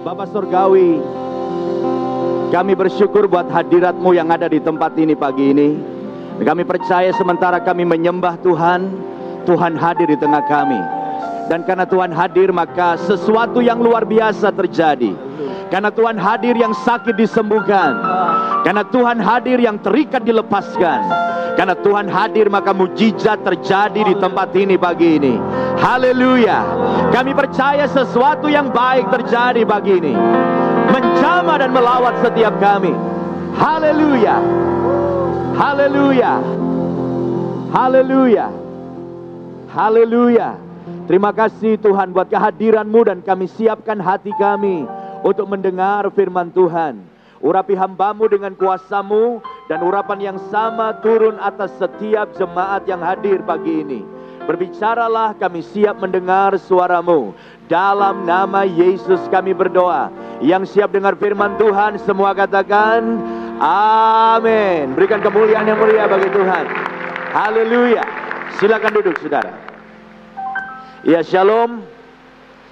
Bapa Surgawi, kami bersyukur buat hadirat-Mu yang ada di tempat ini pagi ini. Kami percaya sementara kami menyembah Tuhan, Tuhan hadir di tengah kami. Dan karena Tuhan hadir, maka sesuatu yang luar biasa terjadi. Karena Tuhan hadir, yang sakit disembuhkan. Karena Tuhan hadir, yang terikat dilepaskan. Karena Tuhan hadir, maka mujizat terjadi di tempat ini pagi ini. Haleluya. Kami percaya sesuatu yang baik terjadi pagi ini, menjamah dan melawat setiap kami. Haleluya. Haleluya. Haleluya. Haleluya. Terima kasih Tuhan buat kehadiran-Mu, dan kami siapkan hati kami untuk mendengar firman Tuhan. Urapi hamba-Mu dengan kuasa-Mu, dan urapan yang sama turun atas setiap jemaat yang hadir pagi ini. Berbicaralah, kami siap mendengar suara-Mu. Dalam nama Yesus kami berdoa. Yang siap dengar firman Tuhan, semua katakan amin. Berikan kemuliaan yang mulia bagi Tuhan. Haleluya. Silakan duduk saudara. Ya, shalom.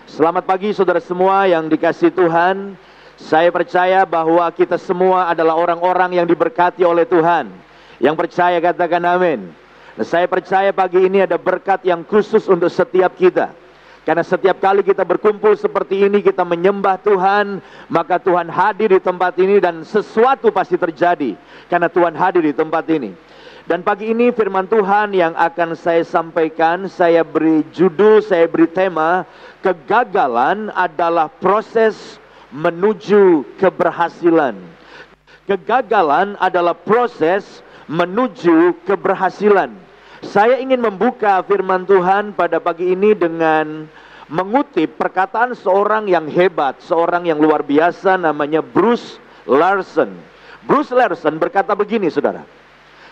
Selamat pagi saudara semua yang dikasihi Tuhan. Saya percaya bahwa kita semua adalah orang-orang yang diberkati oleh Tuhan. Yang percaya katakan amin. Nah, saya percaya pagi ini ada berkat yang khusus untuk setiap kita. Karena setiap kali kita berkumpul seperti ini, kita menyembah Tuhan, maka Tuhan hadir di tempat ini dan sesuatu pasti terjadi. Karena Tuhan hadir di tempat ini. Dan pagi ini firman Tuhan yang akan saya sampaikan, saya beri judul, saya beri tema, kegagalan adalah proses menuju keberhasilan. Kegagalan adalah proses menuju keberhasilan. Saya ingin membuka firman Tuhan pada pagi ini dengan mengutip perkataan seorang yang hebat, seorang yang luar biasa, namanya Bruce Larson. Bruce Larson berkata begini saudara,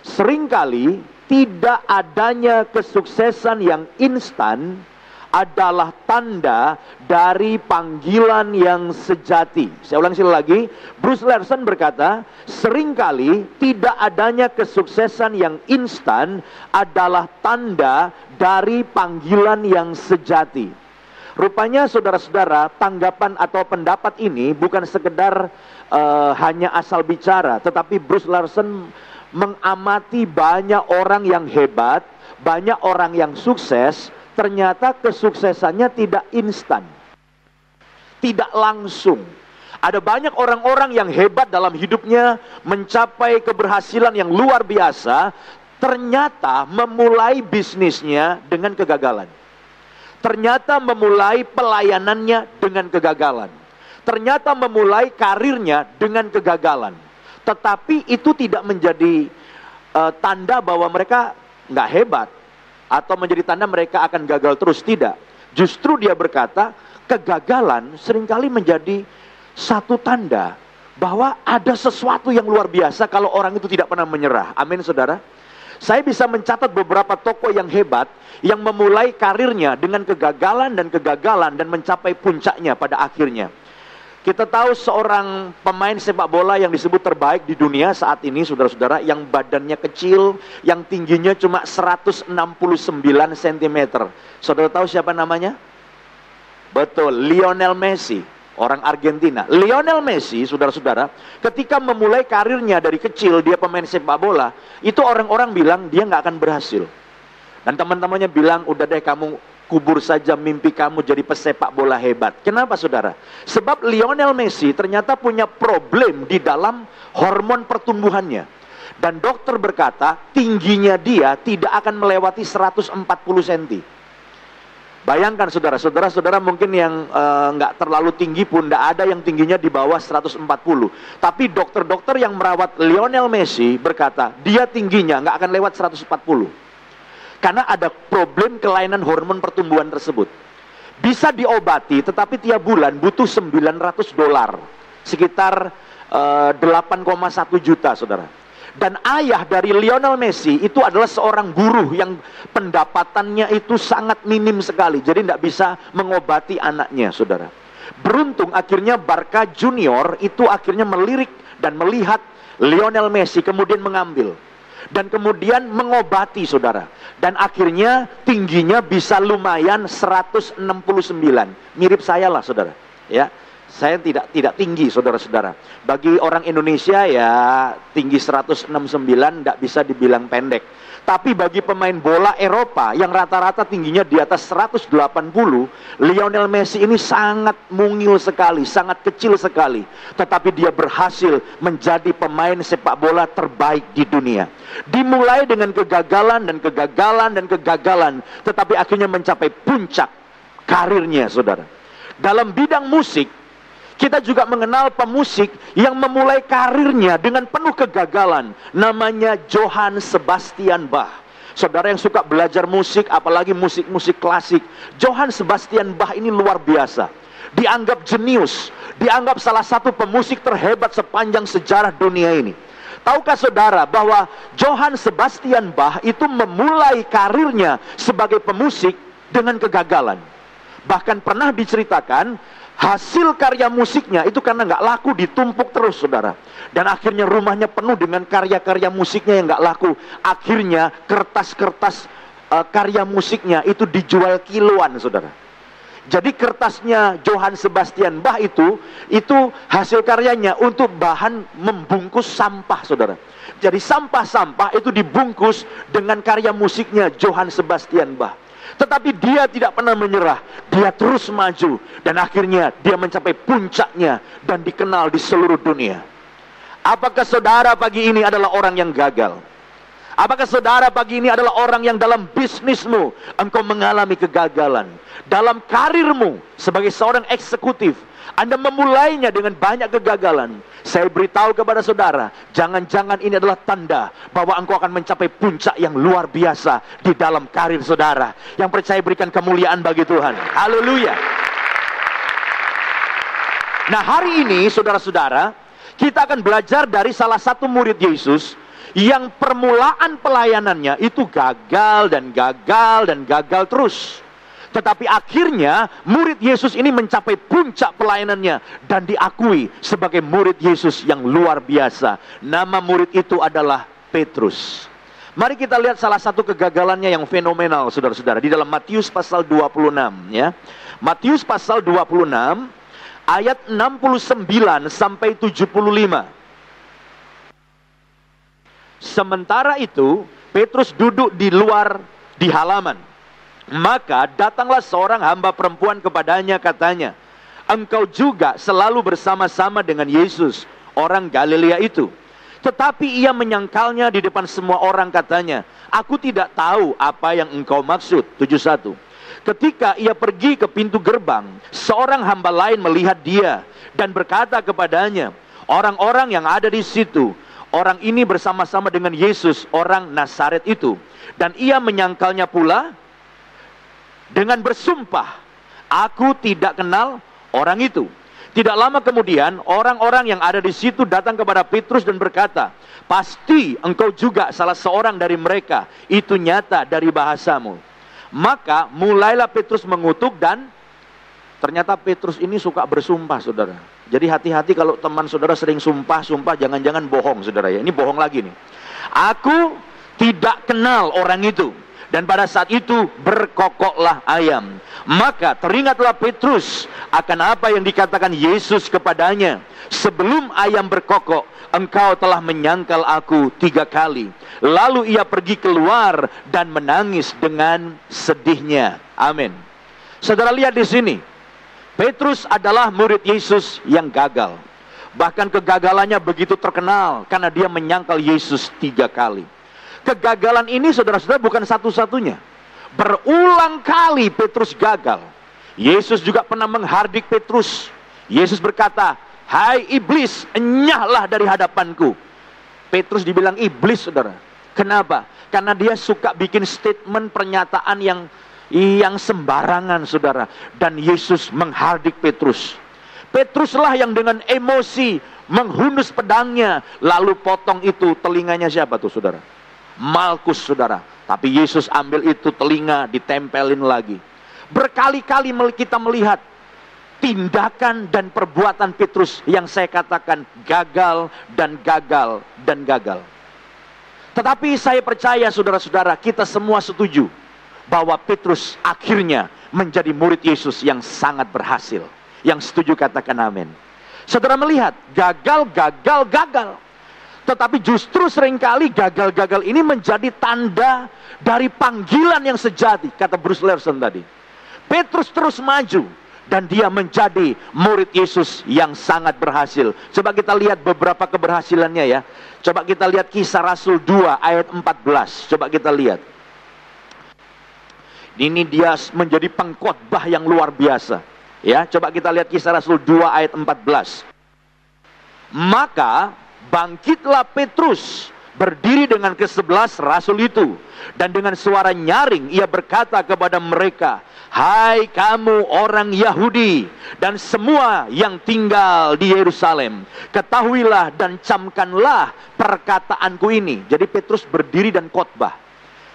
seringkali tidak adanya kesuksesan yang instan adalah tanda dari panggilan yang sejati. Saya ulang sekali lagi, Bruce Larson berkata, seringkali tidak adanya kesuksesan yang instan adalah tanda dari panggilan yang sejati. Rupanya saudara-saudara, tanggapan atau pendapat ini bukan sekedar hanya asal bicara, tetapi Bruce Larson mengamati banyak orang yang hebat, banyak orang yang sukses. Ternyata kesuksesannya tidak instan, tidak langsung. Ada banyak orang-orang yang hebat dalam hidupnya, mencapai keberhasilan yang luar biasa, ternyata memulai bisnisnya dengan kegagalan. Ternyata memulai pelayanannya dengan kegagalan. Ternyata memulai karirnya dengan kegagalan. Tetapi itu tidak menjadi tanda bahwa mereka nggak hebat, atau menjadi tanda mereka akan gagal terus. Tidak. Justru dia berkata, kegagalan seringkali menjadi satu tanda bahwa ada sesuatu yang luar biasa kalau orang itu tidak pernah menyerah. Amin saudara. Saya bisa mencatat beberapa tokoh yang hebat yang memulai karirnya dengan kegagalan dan mencapai puncaknya pada akhirnya. Kita tahu seorang pemain sepak bola yang disebut terbaik di dunia saat ini, saudara-saudara, yang badannya kecil, yang tingginya cuma 169 cm. Saudara tahu siapa namanya? Betul, Lionel Messi, orang Argentina. Lionel Messi, saudara-saudara, ketika memulai karirnya dari kecil, dia pemain sepak bola, itu orang-orang bilang dia nggak akan berhasil. Dan teman-temannya bilang, udah deh kamu kubur saja mimpi kamu jadi pesepak bola hebat. Kenapa saudara? Sebab Lionel Messi ternyata punya problem di dalam hormon pertumbuhannya. Dan dokter berkata tingginya dia tidak akan melewati 140 cm. Bayangkan saudara mungkin yang nggak terlalu tinggi pun, tidak ada yang tingginya di bawah 140. Tapi dokter-dokter yang merawat Lionel Messi berkata dia tingginya nggak akan lewat 140. Karena ada problem kelainan hormon pertumbuhan tersebut. Bisa diobati, tetapi tiap bulan butuh $900. Sekitar 8,1 juta, saudara. Dan ayah dari Lionel Messi itu adalah seorang buruh yang pendapatannya itu sangat minim sekali. Jadi tidak bisa mengobati anaknya, saudara. Beruntung akhirnya Barca Junior itu akhirnya melirik dan melihat Lionel Messi, kemudian mengambil. Dan kemudian mengobati, saudara. Dan akhirnya tingginya bisa lumayan 169. Mirip saya lah, saudara. Ya, Saya tidak tinggi, saudara-saudara. Bagi orang Indonesia ya tinggi 169, tidak bisa dibilang pendek. Tapi bagi pemain bola Eropa yang rata-rata tingginya di atas 180, Lionel Messi ini sangat mungil sekali, sangat kecil sekali. Tetapi dia berhasil menjadi pemain sepak bola terbaik di dunia. Dimulai dengan kegagalan dan kegagalan dan kegagalan, tetapi akhirnya mencapai puncak karirnya, saudara. Dalam bidang musik, kita juga mengenal pemusik yang memulai karirnya dengan penuh kegagalan. Namanya Johann Sebastian Bach. Saudara yang suka belajar musik, apalagi musik-musik klasik, Johann Sebastian Bach ini luar biasa. Dianggap jenius, dianggap salah satu pemusik terhebat sepanjang sejarah dunia ini. Tahukah saudara bahwa Johann Sebastian Bach itu memulai karirnya sebagai pemusik dengan kegagalan. Bahkan pernah diceritakan, hasil karya musiknya itu karena nggak laku ditumpuk terus, saudara. Dan akhirnya rumahnya penuh dengan karya-karya musiknya yang nggak laku. Akhirnya kertas-kertas karya musiknya itu dijual kiloan, saudara. Jadi kertasnya Johann Sebastian Bach itu hasil karyanya untuk bahan membungkus sampah, saudara. Jadi sampah-sampah itu dibungkus dengan karya musiknya Johann Sebastian Bach. Tetapi dia tidak pernah menyerah. Dia terus maju. Dan akhirnya dia mencapai puncaknya dan dikenal di seluruh dunia. Apakah saudara pagi ini adalah orang yang gagal? Apakah saudara pagi ini adalah orang yang dalam bisnismu engkau mengalami kegagalan? Dalam karirmu sebagai seorang eksekutif, Anda memulainya dengan banyak kegagalan. Saya beritahu kepada saudara, jangan-jangan ini adalah tanda bahwa engkau akan mencapai puncak yang luar biasa di dalam karir saudara. Yang percaya berikan kemuliaan bagi Tuhan. Haleluya. Nah, hari ini saudara-saudara, kita akan belajar dari salah satu murid Yesus yang permulaan pelayanannya itu gagal dan gagal dan gagal terus. Tetapi akhirnya murid Yesus ini mencapai puncak pelayanannya dan diakui sebagai murid Yesus yang luar biasa. Nama murid itu adalah Petrus. Mari kita lihat salah satu kegagalannya yang fenomenal, saudara-saudara, di dalam Matius pasal 26 ya. Matius pasal 26 ayat 69 sampai 75. Sementara itu Petrus duduk di luar di halaman. Maka datanglah seorang hamba perempuan kepadanya, katanya, engkau juga selalu bersama-sama dengan Yesus, orang Galilea itu. Tetapi ia menyangkalnya di depan semua orang, katanya, aku tidak tahu apa yang engkau maksud. 71. Ketika ia pergi ke pintu gerbang, seorang hamba lain melihat dia dan berkata kepadanya, orang-orang yang ada di situ, orang ini bersama-sama dengan Yesus, orang Nazaret itu. Dan ia menyangkalnya pula dengan bersumpah, aku tidak kenal orang itu. Tidak lama kemudian, orang-orang yang ada di situ datang kepada Petrus dan berkata, pasti engkau juga salah seorang dari mereka. Itu nyata dari bahasamu. Maka mulailah Petrus mengutuk, dan ternyata Petrus ini suka bersumpah, saudara. Jadi hati-hati kalau teman saudara sering sumpah-sumpah, jangan-jangan bohong, saudara ya. Ini bohong lagi nih. Aku tidak kenal orang itu. Dan pada saat itu berkokoklah ayam. Maka teringatlah Petrus akan apa yang dikatakan Yesus kepadanya. Sebelum ayam berkokok, engkau telah menyangkal aku 3 kali. Lalu ia pergi keluar dan menangis dengan sedihnya. Amin. Saudara lihat di sini, Petrus adalah murid Yesus yang gagal. Bahkan kegagalannya begitu terkenal karena dia menyangkal Yesus 3 kali. Kegagalan ini, saudara-saudara, bukan satu-satunya. Berulang kali Petrus gagal. Yesus juga pernah menghardik Petrus. Yesus berkata, hai iblis, enyahlah dari hadapanku. Petrus dibilang iblis, saudara. Kenapa? Karena dia suka bikin statement, pernyataan yang sembarangan, saudara. Dan Yesus menghardik Petrus. Petruslah yang dengan emosi menghunus pedangnya, lalu potong itu telinganya siapa tuh, saudara? Malkus, saudara. Tapi Yesus ambil itu telinga, ditempelin lagi. Berkali-kali kita melihat tindakan dan perbuatan Petrus yang saya katakan gagal dan gagal dan gagal. Tetapi saya percaya, saudara-saudara, kita semua setuju bahwa Petrus akhirnya menjadi murid Yesus yang sangat berhasil. Yang setuju katakan amin. Saudara melihat, gagal. Tetapi justru seringkali gagal-gagal ini menjadi tanda dari panggilan yang sejati, kata Bruce Larson tadi. Petrus terus maju dan dia menjadi murid Yesus yang sangat berhasil. Coba kita lihat beberapa keberhasilannya ya. Coba kita lihat Kisah Rasul 2 ayat 14. Coba kita lihat. Ini dia menjadi pengkhotbah yang luar biasa. Ya, coba kita lihat Kisah Rasul 2 ayat 14. Maka bangkitlah Petrus, berdiri dengan ke-11 rasul itu, dan dengan suara nyaring ia berkata kepada mereka, "Hai kamu orang Yahudi dan semua yang tinggal di Yerusalem, ketahuilah dan camkanlah perkataanku ini." Jadi Petrus berdiri dan khotbah.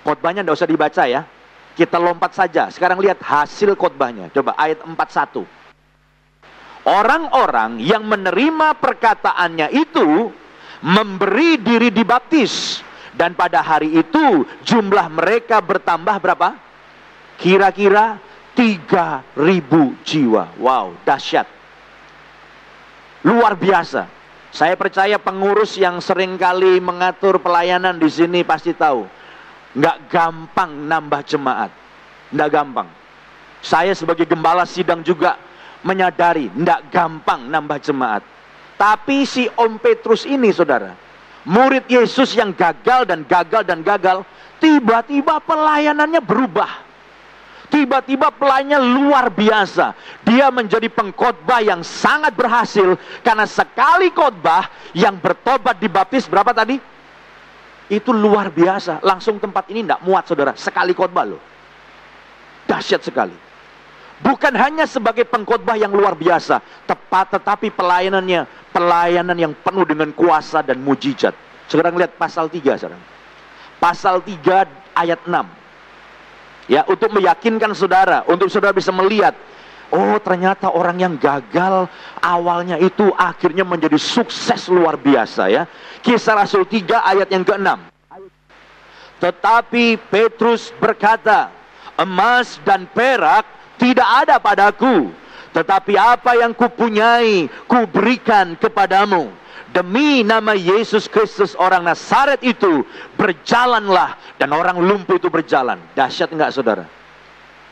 Khotbahnya tidak usah dibaca ya, kita lompat saja. Sekarang lihat hasil khotbahnya. Coba ayat 41. Orang-orang yang menerima perkataannya itu memberi diri dibaptis, dan pada hari itu jumlah mereka bertambah berapa? Kira-kira 3.000 jiwa. Wow, dahsyat. Luar biasa. Saya percaya pengurus yang seringkali mengatur pelayanan di sini pasti tahu, nggak gampang nambah jemaat. Nggak gampang. Saya sebagai gembala sidang juga menyadari nggak gampang nambah jemaat. Tapi si Om Petrus ini saudara, murid Yesus yang gagal, tiba-tiba pelayanannya berubah. Tiba-tiba pelayanannya luar biasa. Dia menjadi pengkhotbah yang sangat berhasil, karena sekali khotbah yang bertobat dibaptis berapa tadi? Itu luar biasa. Langsung tempat ini tidak muat saudara, sekali khotbah loh. Dahsyat sekali. Bukan hanya sebagai pengkhotbah yang luar biasa, tetapi pelayanan yang penuh dengan kuasa dan mujizat. Sekarang lihat pasal 3 sekarang. Pasal 3 ayat 6. Ya, untuk meyakinkan saudara, untuk saudara bisa melihat, oh ternyata orang yang gagal awalnya itu akhirnya menjadi sukses luar biasa ya. Kisah Rasul 3 ayat yang ke-6. Tetapi Petrus berkata, "Emas dan perak tidak ada padaku, tetapi apa yang kupunyai kuberikan kepadamu. Demi nama Yesus Kristus orang Nazaret itu, berjalanlah." Dan orang lumpuh itu berjalan. Dahsyat enggak saudara?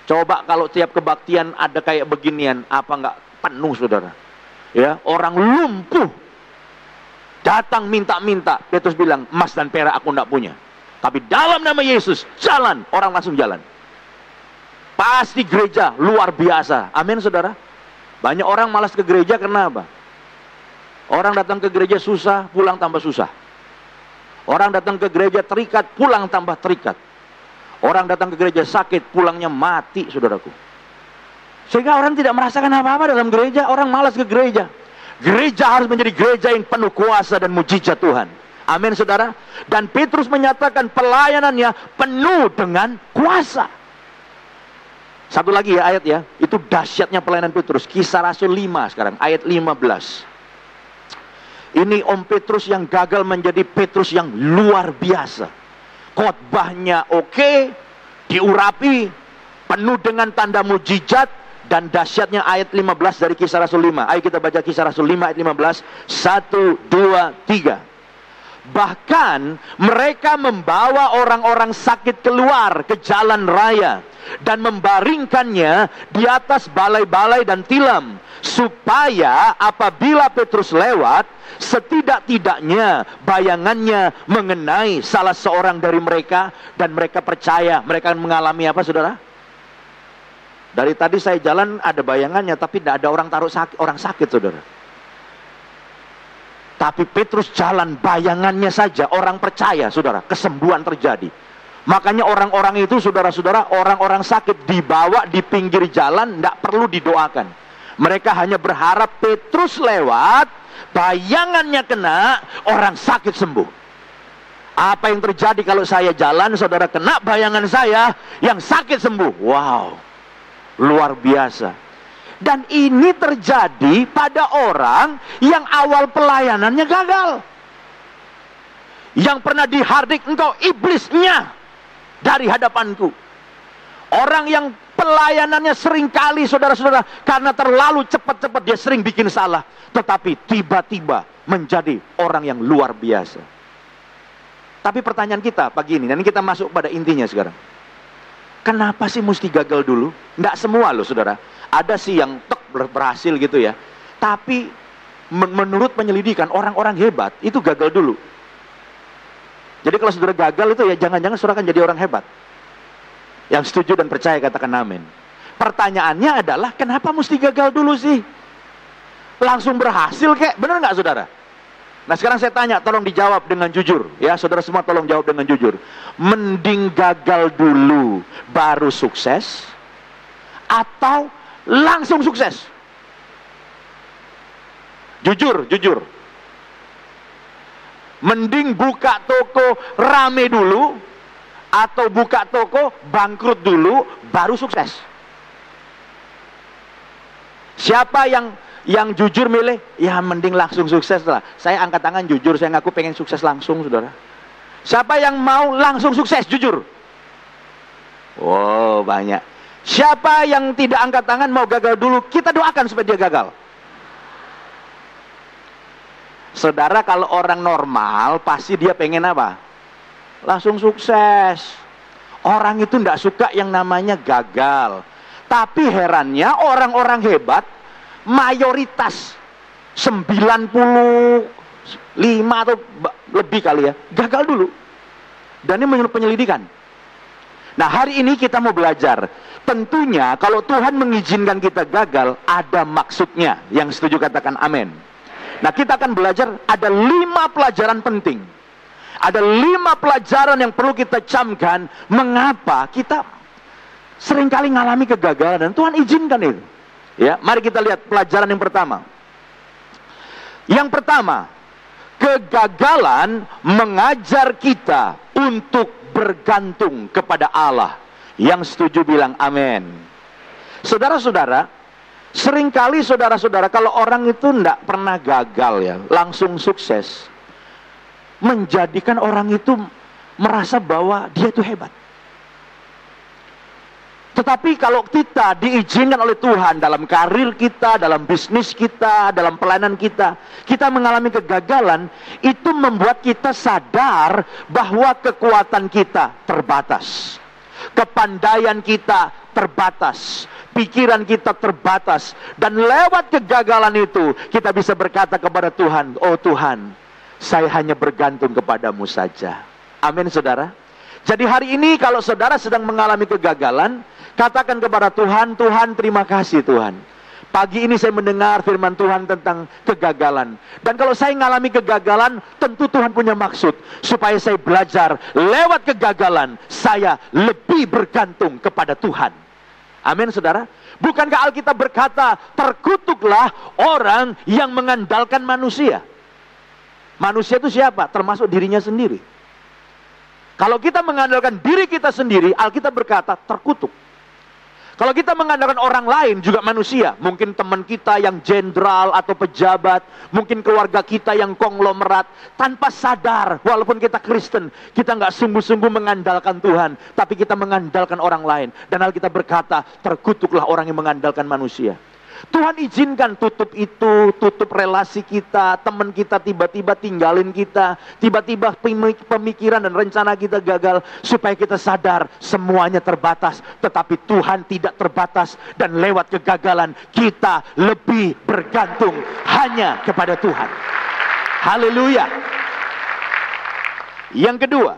Coba kalau tiap kebaktian ada kayak beginian, apa enggak penuh saudara? Ya, orang lumpuh datang minta-minta. Petrus bilang, "Emas dan perak aku enggak punya, tapi dalam nama Yesus jalan." Orang langsung jalan. Pasti gereja luar biasa. Amin saudara. Banyak orang malas ke gereja karena apa? Orang datang ke gereja susah, pulang tambah susah. Orang datang ke gereja terikat, pulang tambah terikat. Orang datang ke gereja sakit, pulangnya mati saudaraku. Sehingga orang tidak merasakan apa-apa dalam gereja. Orang malas ke gereja. Gereja harus menjadi gereja yang penuh kuasa dan mujizat Tuhan. Amin saudara. Dan Petrus menyatakan pelayanannya penuh dengan kuasa. Satu lagi ya ayat ya, itu dahsyatnya pelayanan Petrus. Kisah Rasul 5 sekarang, ayat 15. Ini Om Petrus yang gagal menjadi Petrus yang luar biasa. Khotbahnya oke, diurapi, penuh dengan tanda mujizat, dan dahsyatnya ayat 15 dari Kisah Rasul 5. Ayo kita baca Kisah Rasul 5 ayat 15. 1, 2, 3. Bahkan mereka membawa orang-orang sakit keluar ke jalan raya dan membaringkannya di atas balai-balai dan tilam, supaya apabila Petrus lewat, setidak-tidaknya bayangannya mengenai salah seorang dari mereka, dan mereka percaya. Mereka mengalami apa saudara? Dari tadi saya jalan ada bayangannya, tapi tidak ada orang sakit saudara. Tapi Petrus jalan, bayangannya saja orang percaya saudara, kesembuhan terjadi. Makanya orang-orang itu saudara-saudara, orang-orang sakit dibawa di pinggir jalan, tidak perlu didoakan. Mereka hanya berharap Petrus lewat, bayangannya kena, orang sakit sembuh. Apa yang terjadi kalau saya jalan, saudara kena bayangan saya, yang sakit sembuh? Wow, luar biasa. Dan ini terjadi pada orang yang awal pelayanannya gagal. Yang pernah dihardik, engkau iblisnya dari hadapanku. Orang yang Pelayanannya seringkali saudara-saudara, karena terlalu cepat-cepat dia sering bikin salah. Tetapi tiba-tiba menjadi orang yang luar biasa. Tapi pertanyaan kita pagi ini, dan kita masuk pada intinya sekarang. Kenapa sih mesti gagal dulu? Nggak semua loh saudara. Ada sih yang berhasil gitu ya. Tapi menurut penyelidikan, orang-orang hebat itu gagal dulu. Jadi kalau saudara gagal itu ya jangan-jangan saudara akan jadi orang hebat. Yang setuju dan percaya katakan amin. Pertanyaannya adalah kenapa mesti gagal dulu sih? Langsung berhasil kek? Benar nggak saudara? Nah sekarang saya tanya, tolong dijawab dengan jujur. Ya saudara semua tolong jawab dengan jujur. Mending gagal dulu baru sukses, atau langsung sukses? Jujur, jujur. Mending buka toko rame dulu, atau buka toko bangkrut dulu baru sukses? Siapa yang jujur milih? Ya mending langsung sukses lah. Saya angkat tangan jujur, saya ngaku pengen sukses langsung saudara. Siapa yang mau langsung sukses jujur? Wow banyak. Siapa yang tidak angkat tangan mau gagal dulu? Kita doakan supaya dia gagal. Saudara, kalau orang normal pasti dia pengen apa? Langsung sukses. Orang itu tidak suka yang namanya gagal. Tapi herannya orang-orang hebat, mayoritas 95 atau lebih kali ya, gagal dulu. Dan ini menurut penyelidikan. Nah hari ini kita mau belajar. Tentunya kalau Tuhan mengizinkan kita gagal, ada maksudnya. Yang setuju katakan amin. Nah kita akan belajar ada 5 pelajaran penting. Ada 5 pelajaran yang perlu kita camkan. Mengapa kita seringkali mengalami kegagalan dan Tuhan izinkan itu. Ya, mari kita lihat pelajaran yang pertama. Yang pertama, kegagalan mengajar kita untuk bergantung kepada Allah. Yang setuju bilang amin. Saudara-saudara, seringkali saudara-saudara kalau orang itu tidak pernah gagal ya, langsung sukses, menjadikan orang itu merasa bahwa dia itu hebat. Tetapi kalau kita diizinkan oleh Tuhan dalam karir kita, dalam bisnis kita, dalam pelayanan kita, kita mengalami kegagalan, itu membuat kita sadar bahwa kekuatan kita terbatas, kepandaian kita terbatas, pikiran kita terbatas, dan lewat kegagalan itu kita bisa berkata kepada Tuhan, oh Tuhan, saya hanya bergantung kepadamu saja. Amin saudara. Jadi hari ini kalau saudara sedang mengalami kegagalan, katakan kepada Tuhan, Tuhan terima kasih Tuhan. Pagi ini saya mendengar firman Tuhan tentang kegagalan. Dan kalau saya mengalami kegagalan, tentu Tuhan punya maksud. Supaya saya belajar lewat kegagalan, saya lebih bergantung kepada Tuhan. Amin saudara. Bukankah Alkitab berkata, terkutuklah orang yang mengandalkan manusia. Manusia itu siapa? Termasuk dirinya sendiri. Kalau kita mengandalkan diri kita sendiri, Alkitab berkata terkutuk. Kalau kita mengandalkan orang lain juga manusia, mungkin teman kita yang jenderal atau pejabat, mungkin keluarga kita yang konglomerat, tanpa sadar, walaupun kita Kristen, kita nggak sungguh-sungguh mengandalkan Tuhan, tapi kita mengandalkan orang lain. Dan Alkitab berkata, terkutuklah orang yang mengandalkan manusia. Tuhan izinkan tutup itu, tutup relasi kita, teman kita tiba-tiba tinggalin kita, tiba-tiba pemikiran dan rencana kita gagal, supaya kita sadar semuanya terbatas, tetapi Tuhan tidak terbatas, dan lewat kegagalan kita lebih bergantung hanya kepada Tuhan. Haleluya. Yang kedua,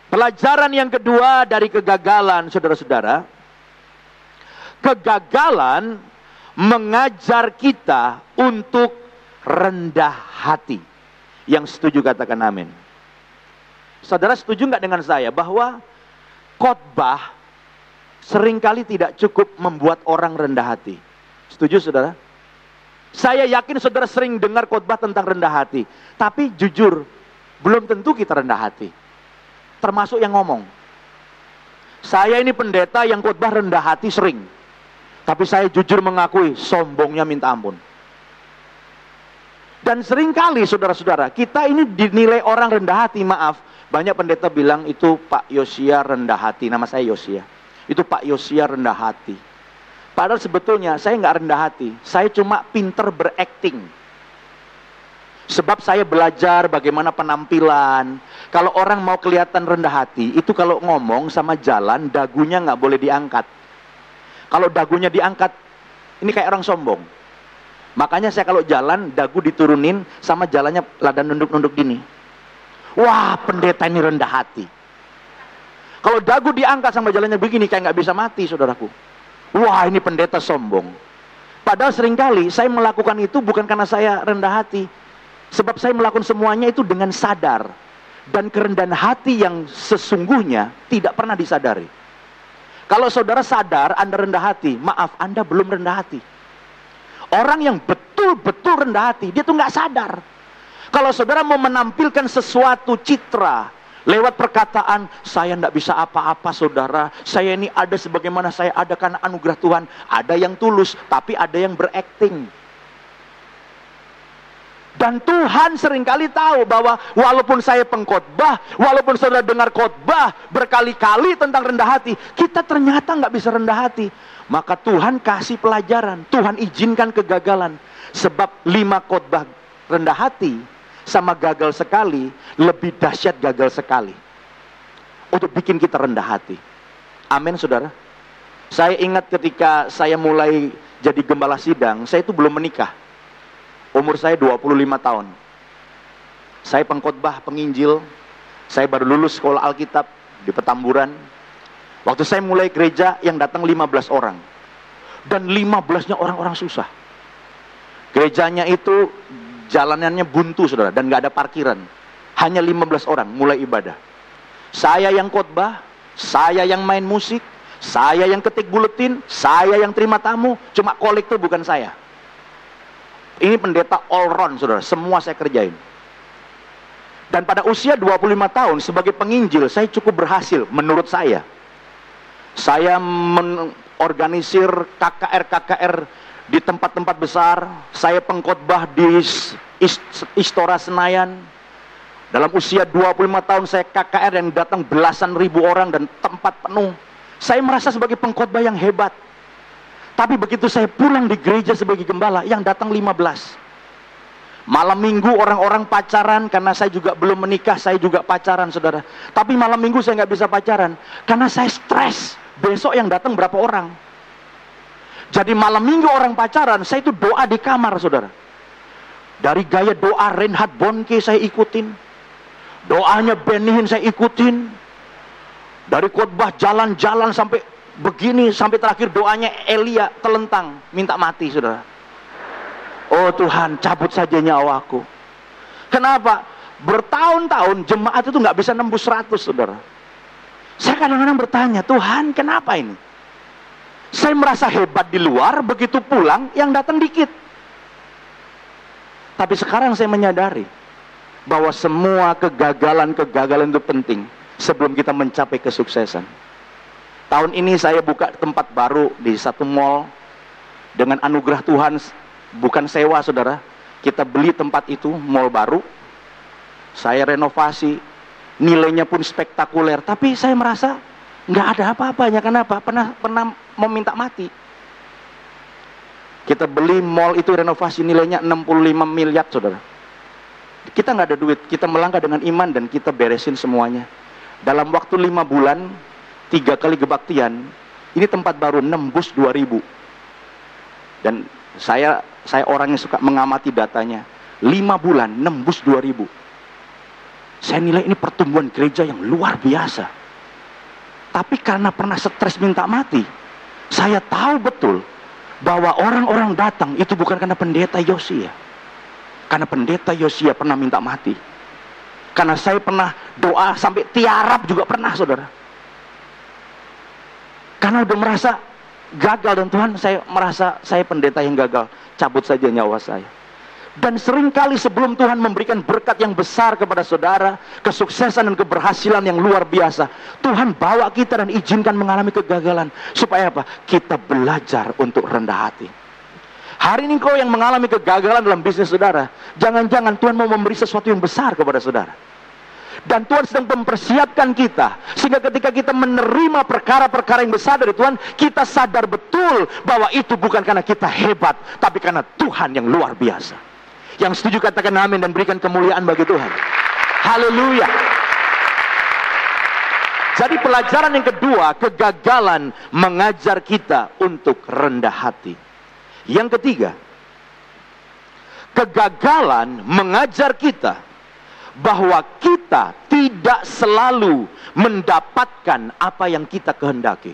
pelajaran yang kedua dari kegagalan, saudara-saudara, kegagalan mengajar kita untuk rendah hati. Yang setuju katakan amin. Saudara setuju nggak dengan saya bahwa khotbah seringkali tidak cukup membuat orang rendah hati? Setuju saudara? Saya yakin saudara sering dengar khotbah tentang rendah hati, tapi jujur belum tentu kita rendah hati. Termasuk yang ngomong. Saya ini pendeta yang khotbah rendah hati sering. Tapi saya jujur mengakui, sombongnya minta ampun. Dan seringkali saudara-saudara, kita ini dinilai orang rendah hati, maaf. Banyak pendeta bilang itu Pak Yosia rendah hati, nama saya Yosia. Itu Pak Yosia rendah hati. Padahal sebetulnya saya nggak rendah hati. Saya cuma pinter berakting. Sebab saya belajar bagaimana penampilan. Kalau orang mau kelihatan rendah hati, itu kalau ngomong sama jalan, dagunya nggak boleh diangkat. Kalau dagunya diangkat, ini kayak orang sombong. Makanya saya kalau jalan, dagu diturunin, sama jalannya lada nunduk-nunduk gini. Wah, pendeta ini rendah hati. Kalau dagu diangkat sama jalannya begini, kayak nggak bisa mati, saudaraku. Wah, ini pendeta sombong. Padahal seringkali saya melakukan itu bukan karena saya rendah hati. Sebab saya melakukan semuanya itu dengan sadar. Dan kerendahan hati yang sesungguhnya tidak pernah disadari. Kalau saudara sadar Anda rendah hati, maaf, Anda belum rendah hati. Orang yang betul-betul rendah hati, dia tuh nggak sadar. Kalau saudara mau menampilkan sesuatu citra lewat perkataan, saya tidak bisa apa-apa saudara, saya ini ada sebagaimana saya ada karena anugerah Tuhan. Ada yang tulus, tapi ada yang berakting. Dan Tuhan seringkali tahu bahwa walaupun saya pengkhotbah, walaupun saudara dengar khotbah berkali-kali tentang rendah hati, kita ternyata nggak bisa rendah hati. Maka Tuhan kasih pelajaran, Tuhan izinkan kegagalan. Sebab 5 khotbah rendah hati sama gagal sekali lebih dahsyat gagal sekali untuk bikin kita rendah hati. Amin saudara. Saya ingat ketika saya mulai jadi gembala sidang, saya itu belum menikah. Umur saya 25 tahun. Saya pengkhotbah, penginjil. Saya baru lulus sekolah Alkitab di Petamburan. Waktu saya mulai gereja yang datang 15 orang. Dan 15-nya orang-orang susah. Gerejanya itu jalanannya buntu saudara, dan gak ada parkiran. Hanya 15 orang mulai ibadah. Saya yang khotbah, saya yang main musik, saya yang ketik buletin, saya yang terima tamu. Cuma kolektor bukan saya. Ini pendeta all round saudara, semua saya kerjain. Dan pada usia 25 tahun sebagai penginjil, saya cukup berhasil menurut saya. Saya mengorganisir KKR di tempat-tempat besar. Saya pengkhotbah di Istora Senayan. Dalam usia 25 tahun saya KKR yang datang belasan ribu orang dan tempat penuh. Saya merasa sebagai pengkhotbah yang hebat. Tapi begitu saya pulang di gereja sebagai gembala, yang datang 15. Malam minggu orang-orang pacaran, karena saya juga belum menikah, saya juga pacaran saudara. Tapi malam minggu saya nggak bisa pacaran, karena saya stres. Besok yang datang berapa orang? Jadi malam minggu orang pacaran, saya itu doa di kamar saudara. Dari gaya doa Reinhard Bonnke saya ikutin. Doanya Benny Hinn saya ikutin. Dari khotbah jalan-jalan sampai begini, sampai terakhir doanya Elia telentang, minta mati saudara. Oh Tuhan, cabut saja nyawaku. Kenapa? Bertahun-tahun jemaat itu nggak bisa nembus 100 saudara. Saya kadang-kadang bertanya, Tuhan kenapa ini? Saya merasa hebat di luar, begitu pulang yang datang dikit. Tapi sekarang saya menyadari bahwa semua kegagalan-kegagalan itu penting sebelum kita mencapai kesuksesan. Tahun ini saya buka tempat baru di satu mall. Dengan anugerah Tuhan, bukan sewa saudara. Kita beli tempat itu, mall baru. Saya renovasi, nilainya pun spektakuler. Tapi saya merasa nggak ada apa-apanya. Kenapa? Pernah meminta mati. Kita beli mall itu renovasi nilainya 65 miliar saudara. Kita nggak ada duit, kita melangkah dengan iman dan kita beresin semuanya. Dalam waktu 5 bulan, 3 kali kebaktian, ini tempat baru nembus 2000. Dan saya orang yang suka mengamati datanya. 5 bulan nembus 2000. Saya nilai ini pertumbuhan gereja yang luar biasa. Tapi karena pernah stres minta mati, saya tahu betul bahwa orang-orang datang itu bukan karena pendeta Yosia. Karena pendeta Yosia pernah minta mati. Karena saya pernah doa sampai tiarap juga pernah saudara. Karena udah merasa gagal dan Tuhan, saya merasa saya pendeta yang gagal, cabut saja nyawa saya. Dan seringkali sebelum Tuhan memberikan berkat yang besar kepada saudara, kesuksesan dan keberhasilan yang luar biasa, Tuhan bawa kita dan izinkan mengalami kegagalan. Supaya apa? Kita belajar untuk rendah hati. Hari ini kau yang mengalami kegagalan dalam bisnis saudara, jangan-jangan Tuhan mau memberi sesuatu yang besar kepada saudara. Dan Tuhan sedang mempersiapkan kita, sehingga ketika kita menerima perkara-perkara yang besar dari Tuhan, kita sadar betul bahwa itu bukan karena kita hebat, tapi karena Tuhan yang luar biasa. Yang setuju katakan amin dan berikan kemuliaan bagi Tuhan. Haleluya. Jadi pelajaran yang kedua, kegagalan mengajar kita untuk rendah hati. Yang ketiga, kegagalan mengajar kita bahwa kita tidak selalu mendapatkan apa yang kita kehendaki.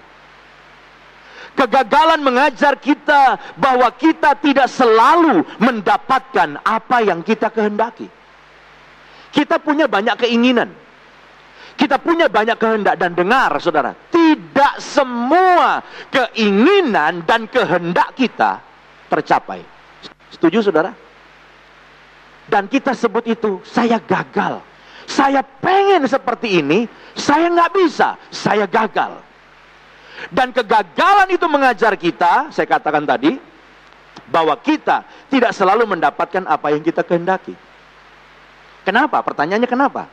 Kegagalan mengajar kita bahwa kita tidak selalu mendapatkan apa yang kita kehendaki. Kita punya banyak keinginan, kita punya banyak kehendak, dan dengar saudara, tidak semua keinginan dan kehendak kita tercapai. Setuju saudara? Dan kita sebut itu, saya gagal. Saya pengen seperti ini, saya nggak bisa, saya gagal. Dan kegagalan itu mengajar kita, saya katakan tadi, bahwa kita tidak selalu mendapatkan apa yang kita kehendaki. Kenapa? Pertanyaannya kenapa?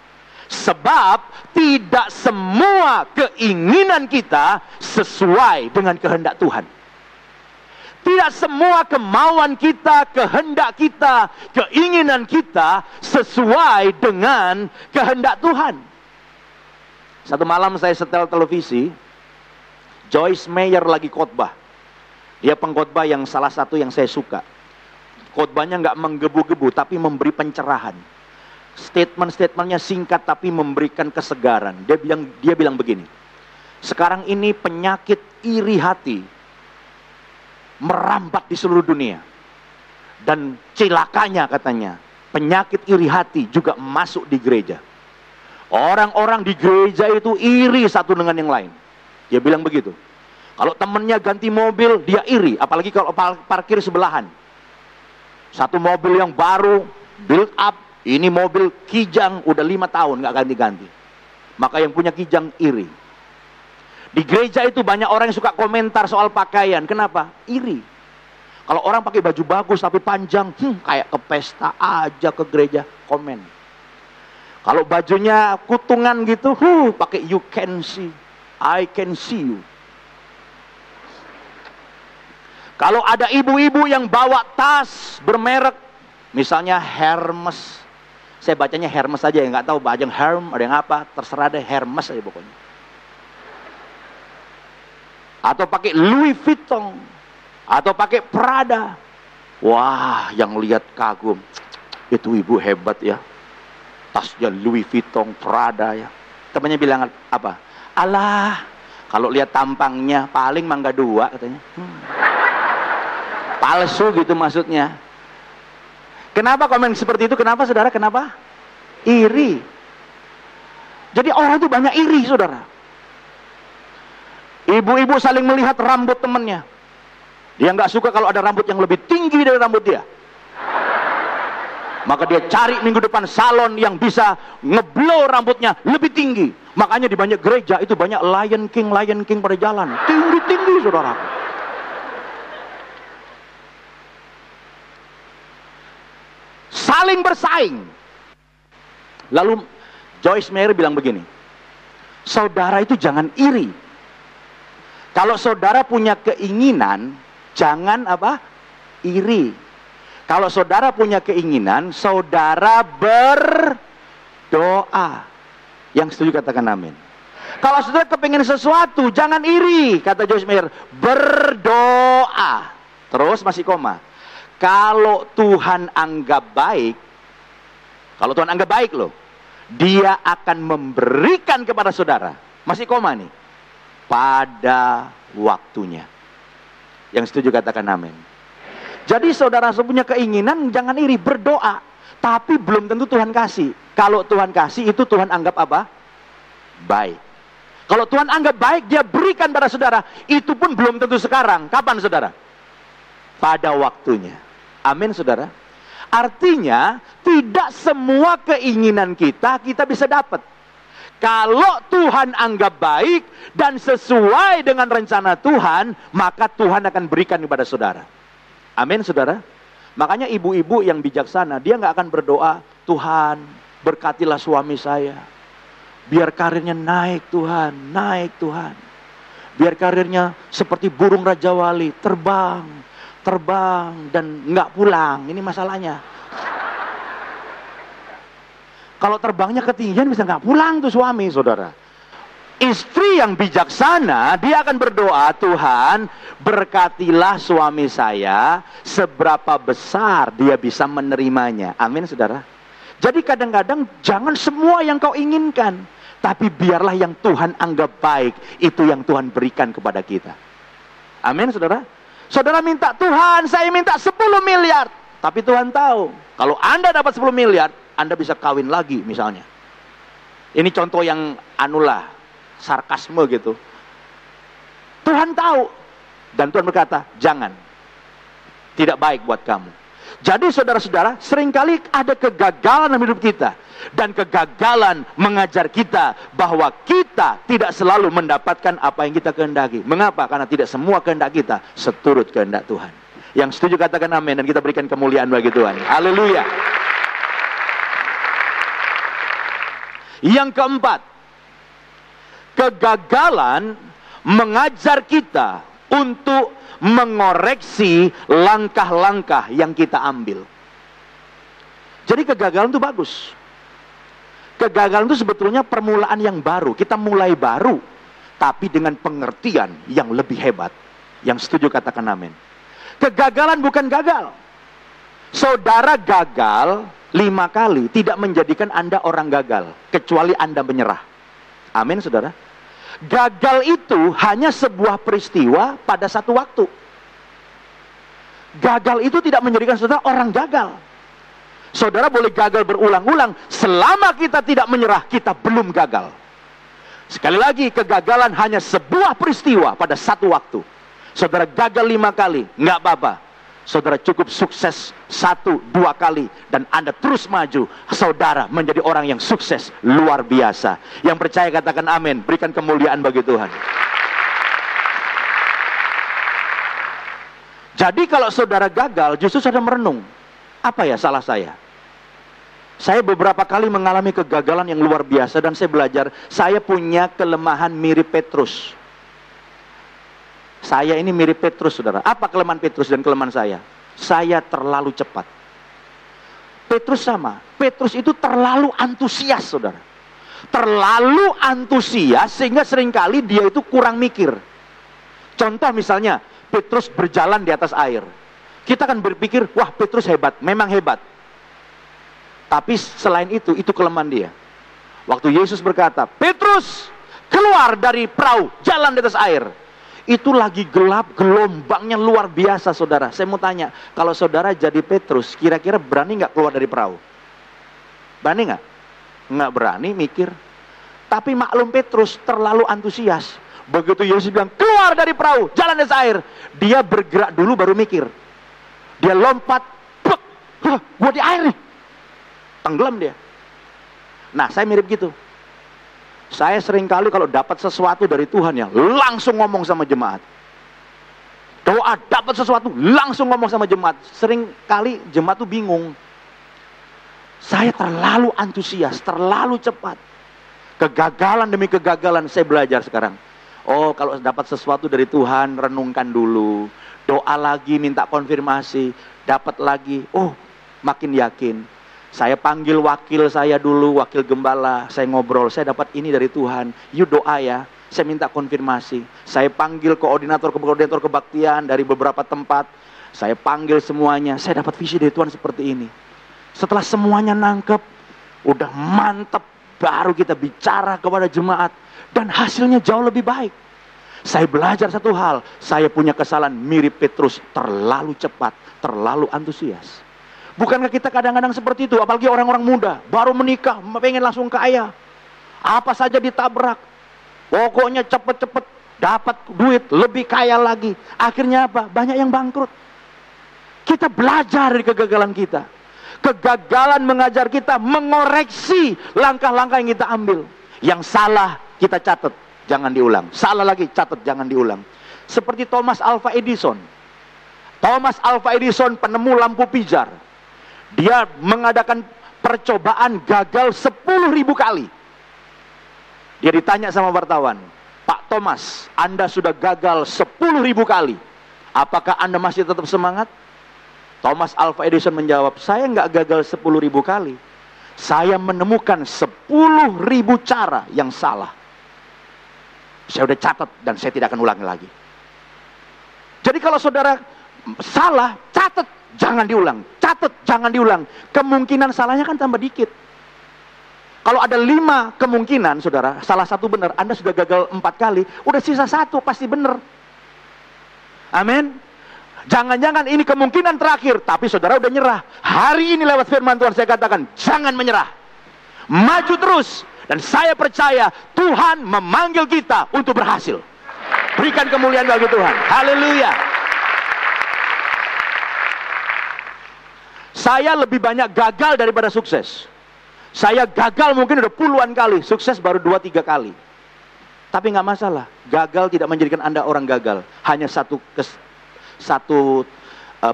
Sebab tidak semua keinginan kita sesuai dengan kehendak Tuhan. Tidak semua kemauan kita, kehendak kita, keinginan kita sesuai dengan kehendak Tuhan. Satu malam saya setel televisi, Joyce Meyer lagi khotbah. Dia pengkhotbah yang salah satu yang saya suka. Khotbahnya nggak menggebu-gebu, tapi memberi pencerahan. Statement-statementnya singkat, tapi memberikan kesegaran. Dia bilang begini, sekarang ini penyakit iri hati merambat di seluruh dunia. Dan celakanya katanya, penyakit iri hati juga masuk di gereja. Orang-orang di gereja itu iri satu dengan yang lain. Dia bilang begitu. Kalau temennya ganti mobil, dia iri. Apalagi kalau parkir sebelahan. Satu mobil yang baru, build up. Ini mobil kijang, udah 5 tahun gak ganti-ganti. Maka yang punya kijang iri. Di gereja itu banyak orang yang suka komentar soal pakaian. Kenapa? Iri. Kalau orang pakai baju bagus tapi panjang, kayak ke pesta aja ke gereja, komen. Kalau bajunya kutungan gitu, pakai you can see, I can see you. Kalau ada ibu-ibu yang bawa tas bermerek, misalnya Hermes, saya bacanya Hermes aja ya, nggak tahu bajang Herm, ada yang apa, terserah deh, Hermes aja pokoknya. Atau pakai Louis Vuitton, atau pakai Prada. Wah, yang lihat kagum, itu ibu hebat ya, tasnya Louis Vuitton, Prada ya. Temannya bilang apa? Alah, kalau lihat tampangnya paling mangga 2 katanya. Palsu gitu maksudnya. Kenapa komen seperti itu? Kenapa saudara? Kenapa? Iri. Jadi orang itu banyak iri saudara. Ibu-ibu saling melihat rambut temannya. Dia nggak suka kalau ada rambut yang lebih tinggi dari rambut dia. Maka dia cari minggu depan salon yang bisa ngeblow rambutnya lebih tinggi. Makanya di banyak gereja itu banyak Lion King pada jalan. Tinggi-tinggi saudara. Saling bersaing. Lalu Joyce Meyer bilang begini, saudara itu jangan iri. Kalau saudara punya keinginan, jangan apa? Iri. Kalau saudara punya keinginan, saudara berdoa. Yang setuju katakan amin. Kalau saudara kepingin sesuatu, jangan iri, kata Joyce Meyer. Berdoa. Terus masih koma. Kalau Tuhan anggap baik, kalau Tuhan anggap baik loh, Dia akan memberikan kepada saudara. Masih koma nih. Pada waktunya. Yang setuju katakan amin. Jadi saudara punya keinginan, jangan iri, berdoa. Tapi belum tentu Tuhan kasih. Kalau Tuhan kasih, itu Tuhan anggap apa? Baik. Kalau Tuhan anggap baik, Dia berikan pada saudara. Itu pun belum tentu sekarang. Kapan saudara? Pada waktunya. Amin saudara. Artinya tidak semua keinginan kita bisa dapat. Kalau Tuhan anggap baik dan sesuai dengan rencana Tuhan, maka Tuhan akan berikan kepada saudara. Amin saudara. Makanya ibu-ibu yang bijaksana, dia nggak akan berdoa, Tuhan berkatilah suami saya, Biar karirnya naik Tuhan, naik Tuhan. Biar karirnya seperti burung Raja Wali, terbang, terbang dan nggak pulang. Ini masalahnya. Kalau terbangnya ketinggian bisa nggak pulang tuh suami, saudara. Istri yang bijaksana, dia akan berdoa, Tuhan berkatilah suami saya, seberapa besar dia bisa menerimanya. Amin, saudara. Jadi kadang-kadang jangan semua yang kau inginkan, tapi biarlah yang Tuhan anggap baik, itu yang Tuhan berikan kepada kita. Amin, saudara. Saudara minta, Tuhan saya minta 10 miliar. Tapi Tuhan tahu, kalau Anda dapat 10 miliar, Anda bisa kawin lagi misalnya. Ini contoh yang anulah, sarkasme gitu. Tuhan tahu. Dan Tuhan berkata, jangan. Tidak baik buat kamu. Jadi saudara-saudara, seringkali ada kegagalan dalam hidup kita. Dan kegagalan mengajar kita bahwa kita tidak selalu mendapatkan apa yang kita kehendaki. Mengapa? Karena tidak semua kehendak kita seturut kehendak Tuhan. Yang setuju katakan amin, dan kita berikan kemuliaan bagi Tuhan. Haleluya. Yang keempat, kegagalan mengajar kita untuk mengoreksi langkah-langkah yang kita ambil. Jadi kegagalan itu bagus. Kegagalan itu sebetulnya permulaan yang baru. Kita mulai baru, tapi dengan pengertian yang lebih hebat. Yang setuju katakan amin. Kegagalan bukan gagal. Saudara gagal 5 kali tidak menjadikan Anda orang gagal, kecuali Anda menyerah. Amin, saudara. Gagal itu hanya sebuah peristiwa pada satu waktu. Gagal itu tidak menjadikan saudara orang gagal. Saudara boleh gagal berulang-ulang, selama kita tidak menyerah, kita belum gagal. Sekali lagi, kegagalan hanya sebuah peristiwa pada satu waktu. Saudara gagal 5 kali, nggak apa-apa. Saudara cukup sukses 1-2 kali, dan Anda terus maju. Saudara menjadi orang yang sukses luar biasa. Yang percaya katakan amin. Berikan kemuliaan bagi Tuhan. Jadi kalau saudara gagal, justru saudara merenung, apa ya salah saya? Saya beberapa kali mengalami kegagalan yang luar biasa, dan saya belajar, saya punya kelemahan mirip Petrus. Saya ini mirip Petrus, saudara. Apa kelemahan Petrus dan kelemahan saya? Saya terlalu cepat. Petrus sama. Petrus itu terlalu antusias, saudara. Terlalu antusias sehingga seringkali dia itu kurang mikir. Contoh misalnya, Petrus berjalan di atas air. Kita kan berpikir, wah Petrus hebat, memang hebat. Tapi selain itu kelemahan dia. Waktu Yesus berkata, Petrus, keluar dari perahu, jalan di atas air. Itu lagi gelap, gelombangnya luar biasa, saudara. Saya mau tanya, kalau saudara jadi Petrus, kira-kira berani nggak keluar dari perahu? Berani nggak? Nggak berani, mikir. Tapi maklum Petrus terlalu antusias. Begitu Yesus bilang, keluar dari perahu, jalan di atas air, dia bergerak dulu baru mikir. Dia lompat, gua di air nih. Tenggelam dia. Nah, saya mirip gitu. Saya seringkali kalau dapat sesuatu dari Tuhan ya, langsung ngomong sama jemaat. Doa dapat sesuatu, langsung ngomong sama jemaat. Seringkali jemaat tuh bingung. Saya terlalu antusias, terlalu cepat. Kegagalan demi kegagalan saya belajar sekarang. Oh, kalau dapat sesuatu dari Tuhan, renungkan dulu. Doa lagi, minta konfirmasi. Dapat lagi, oh makin yakin. Saya panggil wakil saya dulu, wakil gembala. Saya ngobrol, saya dapat ini dari Tuhan. You doa ya, saya minta konfirmasi. Saya panggil koordinator kebaktian dari beberapa tempat. Saya panggil semuanya, saya dapat visi dari Tuhan seperti ini. Setelah semuanya nangkep, udah mantep, baru kita bicara kepada jemaat. Dan hasilnya jauh lebih baik. Saya belajar satu hal, saya punya kesalahan mirip Petrus, terlalu cepat, terlalu antusias. Bukankah kita kadang-kadang seperti itu, apalagi orang-orang muda, baru menikah, pengen langsung kaya. Apa saja ditabrak. Pokoknya cepet-cepet dapat duit, lebih kaya lagi. Akhirnya apa? Banyak yang bangkrut. Kita belajar dari kegagalan kita. Kegagalan mengajar kita mengoreksi langkah-langkah yang kita ambil. Yang salah kita catat, jangan diulang. Salah lagi, catat, jangan diulang. Seperti Thomas Alva Edison. Thomas Alva Edison penemu lampu pijar. Dia mengadakan percobaan gagal 10.000 kali. Dia ditanya sama wartawan, Pak Thomas, Anda sudah gagal 10.000 kali. Apakah Anda masih tetap semangat? Thomas Alva Edison menjawab, saya nggak gagal 10.000 kali. Saya menemukan 10.000 cara yang salah. Saya udah catat dan saya tidak akan ulangi lagi. Jadi kalau saudara salah, catat, jangan diulang. Catat, jangan diulang. Kemungkinan salahnya kan tambah dikit. Kalau ada 5 kemungkinan, saudara, salah satu benar, Anda sudah gagal 4 kali, udah sisa 1, pasti benar. Amin. Jangan-jangan ini kemungkinan terakhir, tapi saudara udah nyerah. Hari ini lewat firman Tuhan saya katakan, jangan menyerah. Maju terus. Dan saya percaya Tuhan memanggil kita untuk berhasil. Berikan kemuliaan bagi Tuhan. Haleluya. Saya lebih banyak gagal daripada sukses. Saya gagal mungkin udah puluhan kali, sukses baru 2-3 kali. Tapi nggak masalah, gagal tidak menjadikan Anda orang gagal. Hanya satu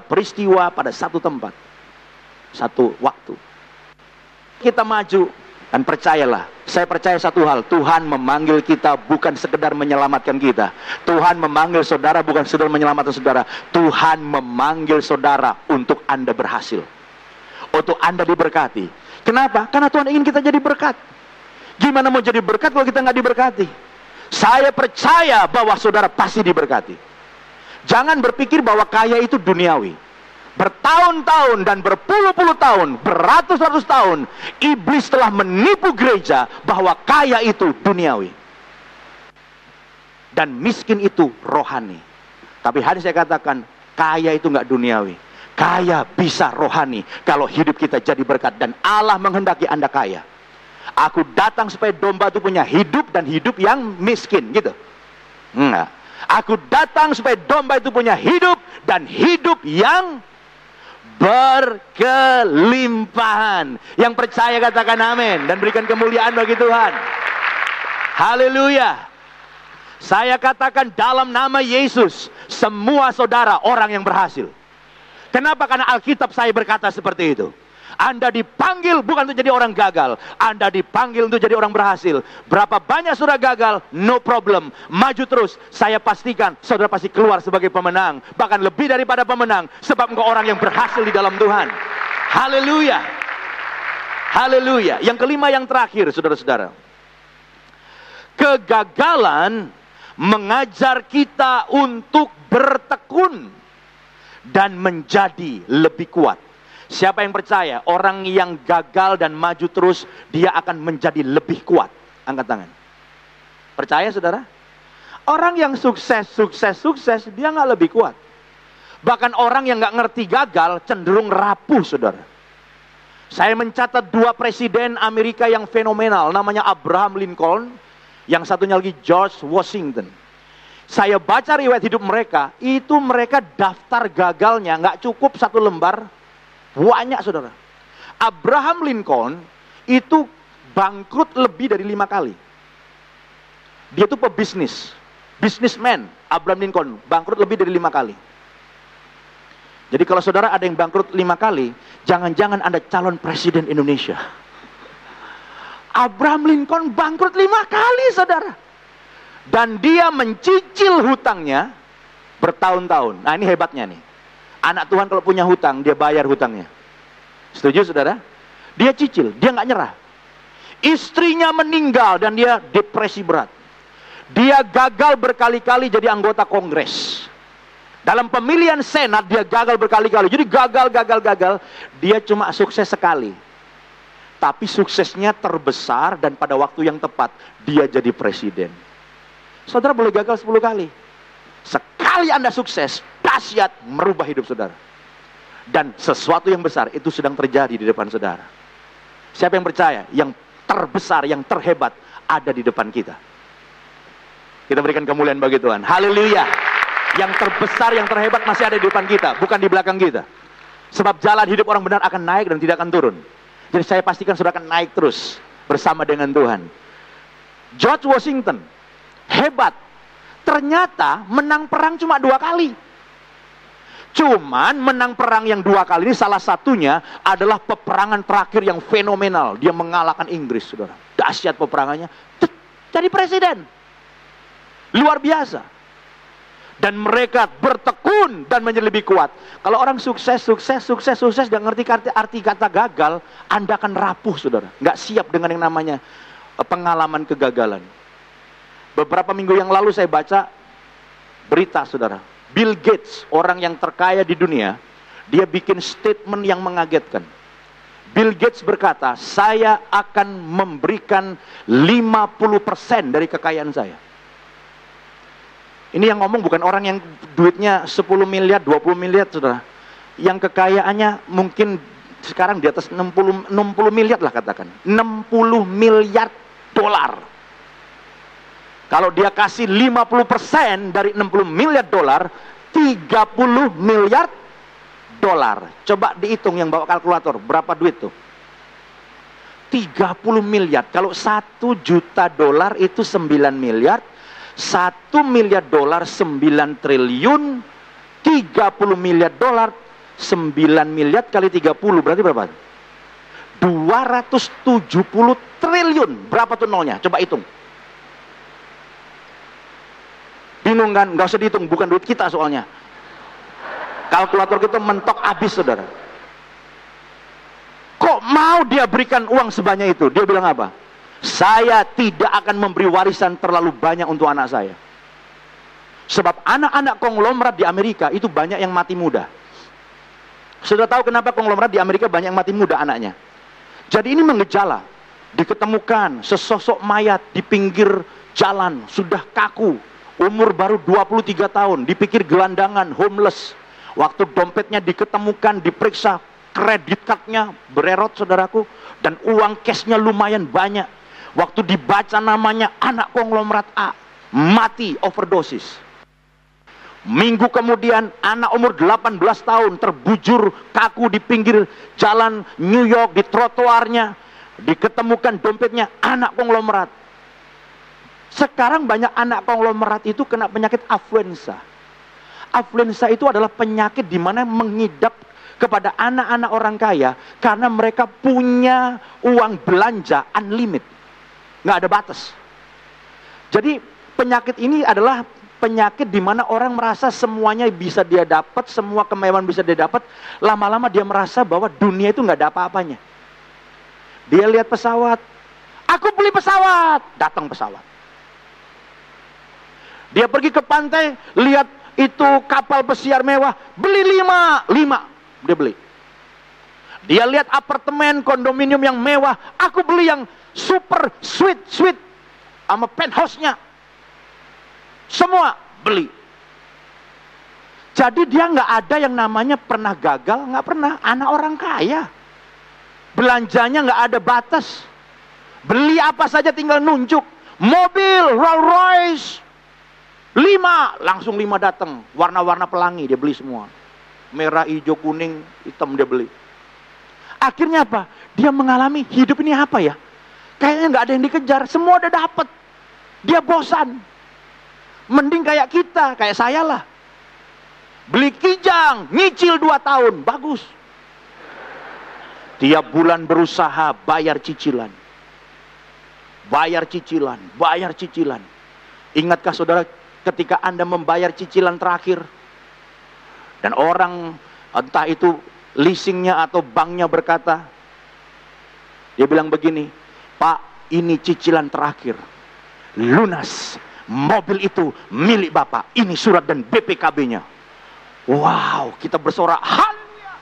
peristiwa pada satu tempat, satu waktu. Kita maju dan percayalah, saya percaya satu hal, Tuhan memanggil kita bukan sekedar menyelamatkan kita. Tuhan memanggil saudara bukan sekedar menyelamatkan saudara. Tuhan memanggil saudara untuk Anda berhasil, untuk Anda diberkati. Kenapa? Karena Tuhan ingin kita jadi berkat. Gimana mau jadi berkat kalau kita nggak diberkati? Saya percaya bahwa saudara pasti diberkati. Jangan berpikir bahwa kaya itu duniawi. Bertahun-tahun dan berpuluh-puluh tahun, beratus-ratus tahun, iblis telah menipu gereja bahwa kaya itu duniawi. Dan miskin itu rohani. Tapi hari saya katakan, kaya itu nggak duniawi. Kaya bisa rohani kalau hidup kita jadi berkat. Dan Allah menghendaki Anda kaya. Aku datang supaya domba itu punya hidup dan hidup yang miskin gitu. Enggak. Aku datang supaya domba itu punya hidup dan hidup yang berkelimpahan. Yang percaya katakan amin dan berikan kemuliaan bagi Tuhan. Haleluya. Saya katakan dalam nama Yesus, semua saudara orang yang berhasil. Kenapa? Karena Alkitab saya berkata seperti itu. Anda dipanggil bukan untuk jadi orang gagal. Anda dipanggil untuk jadi orang berhasil. Berapa banyak saudara gagal? No problem. Maju terus. Saya pastikan saudara pasti keluar sebagai pemenang. Bahkan lebih daripada pemenang. Sebab engkau orang yang berhasil di dalam Tuhan. Haleluya. Haleluya. Yang kelima, yang terakhir, saudara-saudara. Kegagalan mengajar kita untuk bertekun dan menjadi lebih kuat. Siapa yang percaya orang yang gagal dan maju terus, dia akan menjadi lebih kuat? Angkat tangan. Percaya saudara? Orang yang sukses, dia nggak lebih kuat. Bahkan orang yang nggak ngerti gagal cenderung rapuh, saudara. Saya mencatat 2 presiden Amerika yang fenomenal, namanya Abraham Lincoln, yang satunya lagi George Washington. Saya baca riwayat hidup mereka, itu mereka daftar gagalnya nggak cukup 1 lembar, banyak saudara. Abraham Lincoln itu bangkrut lebih dari 5 kali. Dia itu pebisnis, businessman. Abraham Lincoln bangkrut lebih dari 5 kali. Jadi kalau saudara ada yang bangkrut 5 kali, jangan-jangan Anda calon presiden Indonesia. Abraham Lincoln bangkrut 5 kali saudara. Dan dia mencicil hutangnya bertahun-tahun. Nah ini hebatnya nih. Anak Tuhan kalau punya hutang, dia bayar hutangnya. Setuju saudara? Dia cicil, dia nggak nyerah. Istrinya meninggal dan dia depresi berat. Dia gagal berkali-kali jadi anggota Kongres. Dalam pemilihan Senat dia gagal berkali-kali. Jadi gagal. Dia cuma sukses sekali. Tapi suksesnya terbesar dan pada waktu yang tepat dia jadi presiden. Saudara boleh gagal 10 kali. Sekali Anda sukses, dahsyat merubah hidup saudara. Dan sesuatu yang besar itu sedang terjadi di depan saudara. Siapa yang percaya? Yang terbesar, yang terhebat ada di depan kita. Kita berikan kemuliaan bagi Tuhan. Haleluya. Yang terbesar, yang terhebat masih ada di depan kita, bukan di belakang kita. Sebab jalan hidup orang benar akan naik dan tidak akan turun. Jadi saya pastikan saudara akan naik terus bersama dengan Tuhan. George Washington hebat. Ternyata menang perang cuma 2 kali. Cuman menang perang yang 2 kali ini salah satunya adalah peperangan terakhir yang fenomenal. Dia mengalahkan Inggris, saudara. Dahsyat peperangannya. jadi presiden. Luar biasa. Dan mereka bertekun dan menjadi lebih kuat. Kalau orang sukses dan ngerti arti kata gagal, Anda akan rapuh, saudara. Nggak siap dengan yang namanya pengalaman kegagalan. Beberapa minggu yang lalu saya baca berita, saudara. Bill Gates, orang yang terkaya di dunia, dia bikin statement yang mengagetkan. Bill Gates berkata, saya akan memberikan 50% dari kekayaan saya. Ini yang ngomong bukan orang yang duitnya 10 miliar, 20 miliar, saudara. Yang kekayaannya mungkin sekarang di atas 60 miliar lah katakan. 60 miliar dolar. Kalau dia kasih 50% dari 60 miliar dolar, 30 miliar dolar. Coba dihitung yang bawa kalkulator, berapa duit tuh? 30 miliar. Kalau 1 juta dolar itu 9 miliar. 1 miliar dolar 9 triliun. 30 miliar dolar 9 miliar kali 30 berarti berapa? 270 triliun. Berapa tuh nolnya? Coba hitung. Bingung kan? Gak usah dihitung, bukan duit kita soalnya. Kalkulator kita mentok habis, saudara. Kok mau dia berikan uang sebanyak itu? Dia bilang apa? Saya tidak akan memberi warisan terlalu banyak untuk anak saya. Sebab anak-anak konglomerat di Amerika itu banyak yang mati muda. Sudah tahu kenapa konglomerat di Amerika banyak yang mati muda anaknya? Jadi ini mengejala. Diketemukan sesosok mayat di pinggir jalan, sudah kaku, umur baru 23 tahun, dipikir gelandangan, homeless. Waktu dompetnya diketemukan, diperiksa, kredit cardnya bererot, saudaraku, dan uang cashnya lumayan banyak. Waktu dibaca namanya anak konglomerat A, mati overdosis. Minggu kemudian anak umur 18 tahun terbujur kaku di pinggir jalan New York, di trotoarnya. Diketemukan dompetnya, anak konglomerat. Sekarang banyak anak konglomerat itu kena penyakit influenza. Influenza itu adalah penyakit di mana mengidap kepada anak-anak orang kaya karena mereka punya uang belanja unlimited. Nggak ada batas. Jadi penyakit ini adalah penyakit di mana orang merasa semuanya bisa dia dapat, semua kemewahan bisa dia dapat. Lama-lama dia merasa bahwa dunia itu nggak ada apa-apanya. Dia lihat pesawat, aku beli pesawat, datang pesawat. Dia pergi ke pantai, lihat itu kapal pesiar mewah, beli 5, dia beli. Dia lihat apartemen, kondominium yang mewah, aku beli yang super suite sama penthouse-nya. Semua beli. Jadi dia nggak ada yang namanya pernah gagal, nggak pernah. Anak orang kaya. Belanjanya nggak ada batas. Beli apa saja tinggal nunjuk. Mobil Rolls Royce 5, langsung 5 datang. Warna-warna pelangi dia beli semua. Merah, hijau, kuning, hitam dia beli. Akhirnya apa? Dia mengalami hidup ini apa ya? Kayaknya nggak ada yang dikejar, semua udah dapat. Dia bosan. Mending kayak kita, kayak saya lah. Beli kijang, nyicil 2 tahun, bagus. Tiap bulan berusaha bayar cicilan. Bayar cicilan, bayar cicilan. Ingatkah saudara ketika Anda membayar cicilan terakhir? Dan orang, entah itu leasingnya atau banknya berkata, dia bilang begini, Pak, ini cicilan terakhir. Lunas. Mobil itu milik Bapak. Ini surat dan BPKB-nya. Wow, kita bersorak. Haleluya.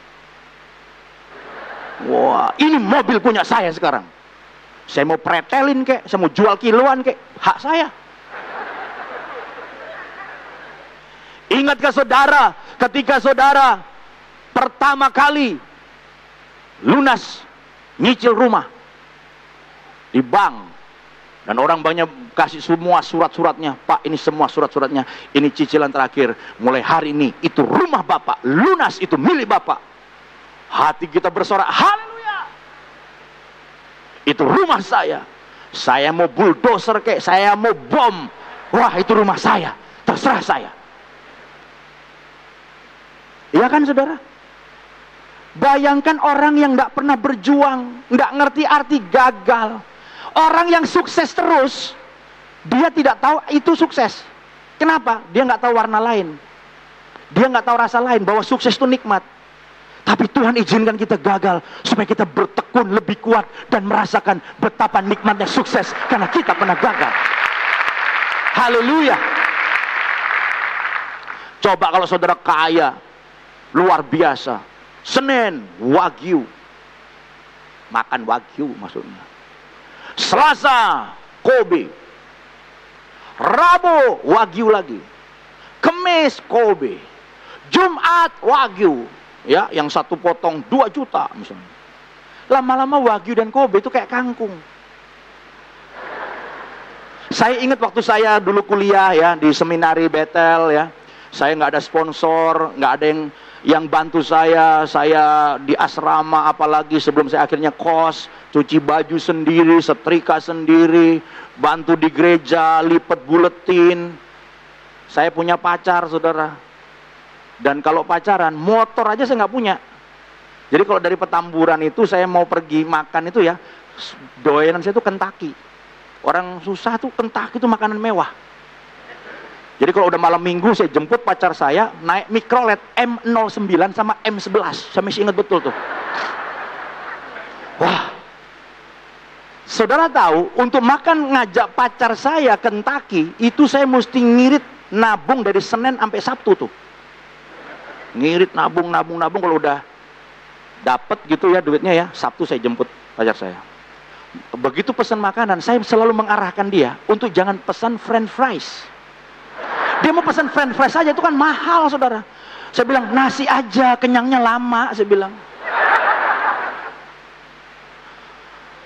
Wah, ini mobil punya saya sekarang. Saya mau pretelin kek, saya mau jual kiloan kek, hak saya. Ingatkah saudara, ketika saudara pertama kali lunas nyicil rumah di bank, dan orang banyak kasih semua surat-suratnya, Pak ini semua surat-suratnya, ini cicilan terakhir, mulai hari ini itu rumah Bapak, lunas, itu milik Bapak. Hati kita bersorak, haleluya, itu rumah saya mau bulldozer kek, saya mau bom, wah itu rumah saya, terserah saya. Iya kan saudara? Bayangkan orang yang tidak pernah berjuang, tidak ngerti arti gagal. Orang yang sukses terus, Dia tidak tahu itu sukses. Kenapa? Dia nggak tahu warna lain. Dia nggak tahu rasa lain bahwa sukses itu nikmat. Tapi Tuhan izinkan kita gagal supaya kita bertekun lebih kuat dan merasakan betapa nikmatnya sukses karena kita pernah gagal. Haleluya. Coba kalau saudara kaya, luar biasa. Senin, Wagyu. Makan Wagyu maksudnya. Selasa, Kobe. Rabu, Wagyu lagi. Kamis, Kobe. Jumat, Wagyu. Ya, yang satu potong 2 juta misalnya. Lama-lama Wagyu dan Kobe itu kayak kangkung. Saya ingat waktu saya dulu kuliah ya di seminari Bethel ya. Saya nggak ada sponsor, nggak ada yang bantu saya di asrama, apalagi sebelum saya akhirnya kos, cuci baju sendiri, setrika sendiri, bantu di gereja, lipat buletin. Saya punya pacar, saudara. Dan kalau pacaran, motor aja saya nggak punya. Jadi kalau dari Petamburan itu saya mau pergi makan itu ya, doyanan saya itu Kentucky. Orang susah tuh Kentucky itu makanan mewah. Jadi kalau udah malam minggu saya jemput pacar saya naik mikrolet M09 sama M11. Saya masih ingat betul tuh. Wah. Saudara tahu, untuk makan ngajak pacar saya Kentucky, itu saya mesti ngirit nabung dari Senin sampai Sabtu tuh. Ngirit nabung kalau udah dapet gitu ya duitnya ya, Sabtu saya jemput pacar saya. Begitu pesan makanan, saya selalu mengarahkan dia untuk jangan pesan french fries. Dia mau pesan french fries aja, itu kan mahal, saudara. Saya bilang, nasi aja, kenyangnya lama, saya bilang.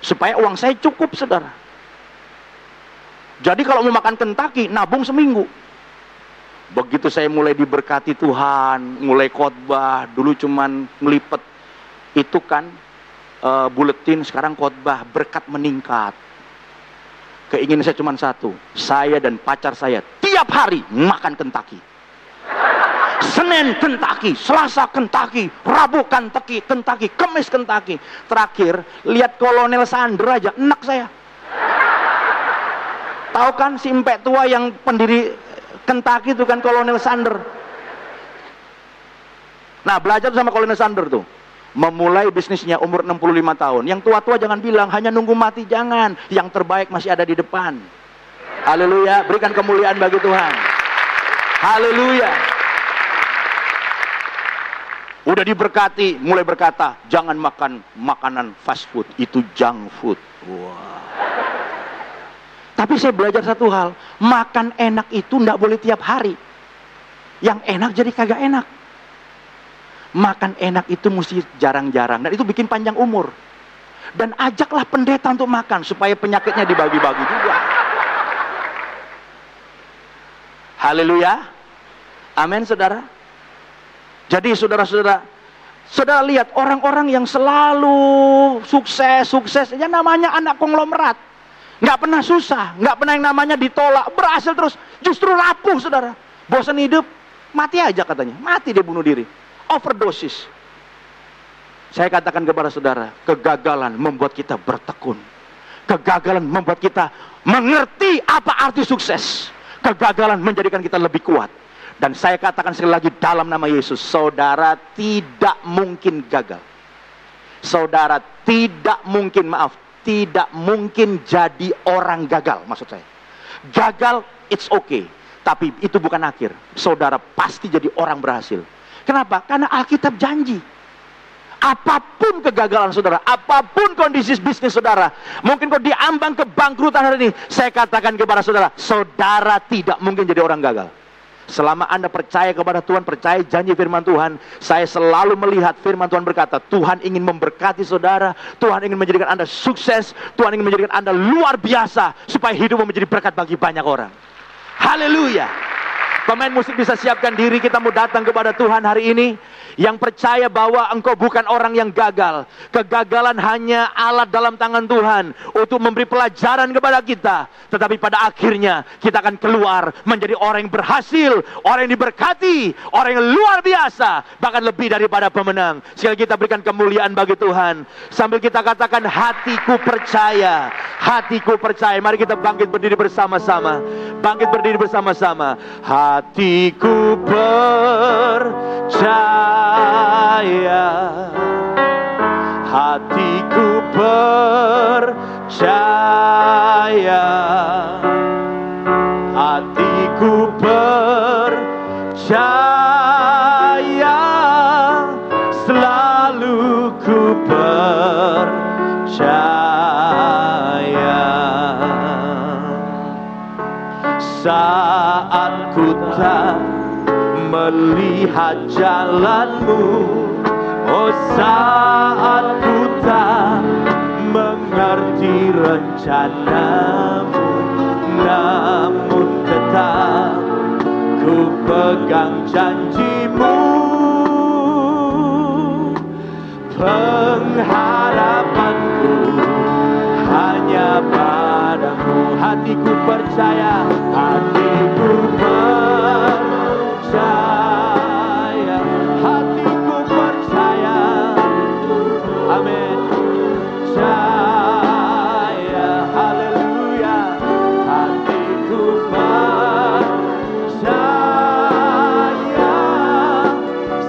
Supaya uang saya cukup, saudara. Jadi kalau mau makan Kentucky, nabung seminggu. Begitu saya mulai diberkati Tuhan, mulai khotbah, dulu cuman ngelipet itu kan buletin, sekarang khotbah, berkat meningkat. Keinginan saya cuma satu, saya dan pacar saya tiap hari makan Kentucky. Senin Kentucky, Selasa Kentucky, Rabu Kentucky, Kamis Kentucky. Terakhir lihat Kolonel Sandra aja enak saya. Tahu kan si empek tua yang pendiri Kentucky itu kan Kolonel Sander. Nah, belajar sama Kolonel Sander tuh. Memulai bisnisnya umur 65 tahun. Yang tua-tua jangan bilang hanya nunggu mati, jangan. Yang terbaik masih ada di depan. Haleluya, berikan kemuliaan bagi Tuhan. Haleluya. Udah diberkati, mulai berkata, jangan makan makanan fast food, itu junk food. Wah. Tapi saya belajar satu hal, makan enak itu enggak boleh tiap hari. Yang enak jadi kagak enak. Makan enak itu mesti jarang-jarang, dan itu bikin panjang umur. Dan ajaklah pendeta untuk makan supaya penyakitnya dibagi-bagi juga. Haleluya. Amin, saudara. Jadi saudara-saudara, saudara lihat orang-orang yang selalu sukses, ya namanya anak konglomerat. Nggak pernah susah, nggak pernah yang namanya ditolak, berhasil terus, justru rapuh, saudara. Bosan hidup, mati aja katanya, mati dia bunuh diri, overdosis. Saya katakan kepada saudara, kegagalan membuat kita bertekun. Kegagalan membuat kita mengerti apa arti sukses. Kegagalan menjadikan kita lebih kuat. Dan saya katakan sekali lagi dalam nama Yesus, saudara tidak mungkin gagal. Saudara tidak mungkin, tidak mungkin jadi orang gagal, maksud saya. Gagal, it's okay. Tapi itu bukan akhir. Saudara pasti jadi orang berhasil. Kenapa? Karena Alkitab janji. Apapun kegagalan saudara, apapun kondisi bisnis saudara, mungkin kau diambang kebangkrutan hari ini, saya katakan kepada saudara, saudara tidak mungkin jadi orang gagal. Selama Anda percaya kepada Tuhan, percaya janji firman Tuhan, saya selalu melihat firman Tuhan berkata, Tuhan ingin memberkati saudara, Tuhan ingin menjadikan Anda sukses, Tuhan ingin menjadikan Anda luar biasa, supaya hidupmu menjadi berkat bagi banyak orang. Haleluya. Pemain musik bisa siapkan diri, kita mau datang kepada Tuhan hari ini. Yang percaya bahwa engkau bukan orang yang gagal. Kegagalan hanya alat dalam tangan Tuhan untuk memberi pelajaran kepada kita. Tetapi pada akhirnya kita akan keluar menjadi orang yang berhasil, orang yang diberkati, orang yang luar biasa, bahkan lebih daripada pemenang. Sekali kita berikan kemuliaan bagi Tuhan. Sambil kita katakan, hatiku percaya, hatiku percaya. Mari kita bangkit berdiri bersama-sama. Bangkit berdiri bersama-sama. Hatiku percaya, hatiku percaya, hatiku percaya, selalu ku percaya. Saat ku tak melihat jalanmu, oh saat ku tak mengerti rencanamu, namun tetap ku pegang janjimu. Pengharapanku hanya padamu. Hatiku percaya, hatiku percaya, hatiku percaya. Amin. Percaya, haleluya. Hatiku percaya,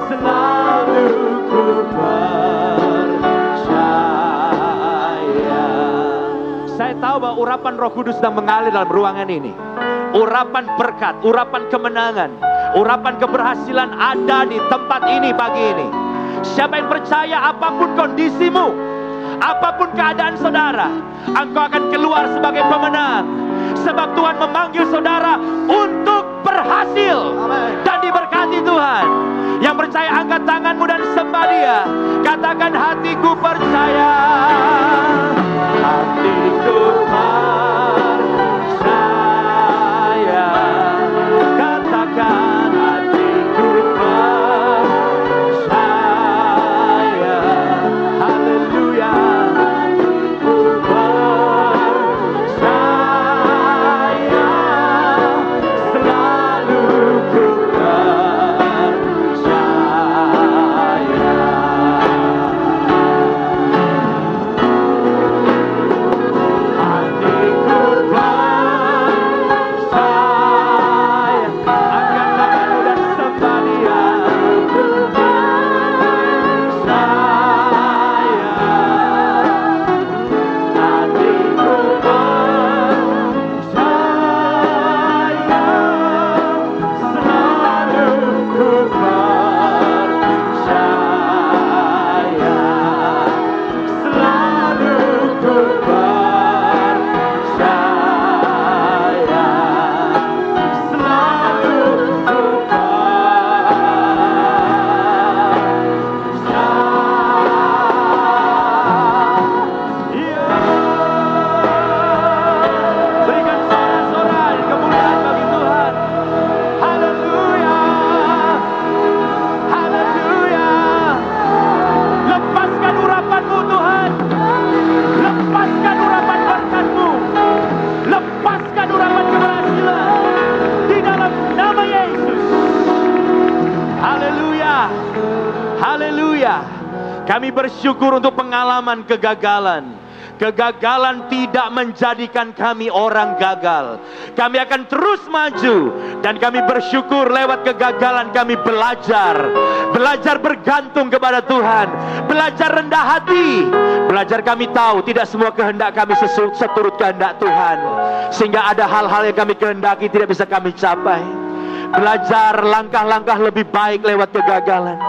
selalu ku percaya. Saya tahu bahwa urapan Roh Kudus sedang mengalir dalam ruangan ini. Urapan berkat, urapan kemenangan, urapan keberhasilan ada di tempat ini pagi ini. Siapa yang percaya, apapun kondisimu, apapun keadaan saudara, engkau akan keluar sebagai pemenang. Sebab Tuhan memanggil saudara untuk berhasil dan diberkati Tuhan. Yang percaya angkat tanganmu dan sembah Dia. Katakan, hatiku percaya, hatiku percaya. Katakan, hatiku percaya. Haleluya. Hatiku percaya, selalu ku percaya. Hatiku percaya. Angkat tanganmu dan sembah Dia. Percaya. Hatiku percaya, selalu ku percaya, selalu ku percaya, selalu ku Berikan sorak-sorai kemuliaan bagi Tuhan. Haleluya. Haleluya. Lepaskan urapanmu Tuhan. Lepaskan urapan berkatmu. Lepaskan urapan keberhasilan di dalam nama Yesus. Haleluya. Haleluya. Kami bersyukur untuk pengalaman kegagalan. Kegagalan tidak menjadikan kami orang gagal. Kami akan terus maju. Dan kami bersyukur lewat kegagalan kami belajar. Belajar bergantung kepada Tuhan. Belajar rendah hati. Belajar kami tahu tidak semua kehendak kami seturut kehendak Tuhan. Sehingga ada hal-hal yang kami kehendaki tidak bisa kami capai. Belajar langkah-langkah lebih baik lewat kegagalan.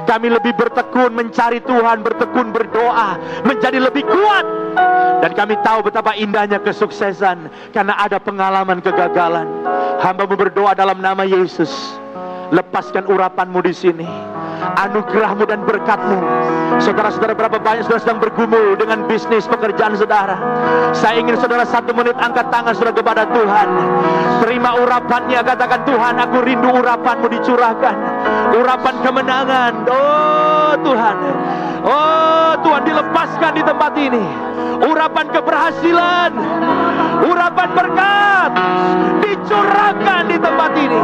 Kami lebih bertekun mencari Tuhan, bertekun berdoa, menjadi lebih kuat. Dan kami tahu betapa indahnya kesuksesan karena ada pengalaman kegagalan. Hamba-Mu berdoa dalam nama Yesus. Lepaskan urapanmu di sini. anugerah-Mu dan berkat-Mu. Saudara-saudara, berapa banyak saudara sedang bergumul dengan bisnis pekerjaan saudara. Saya ingin saudara 1 menit angkat tangan saudara kepada Tuhan. Terima urapannya, katakan, Tuhan, aku rindu urapan-Mu dicurahkan. Urapan kemenangan. Oh Tuhan, oh Tuhan, dilepaskan di tempat ini. Urapan keberhasilan, urapan berkat dicurahkan di tempat ini.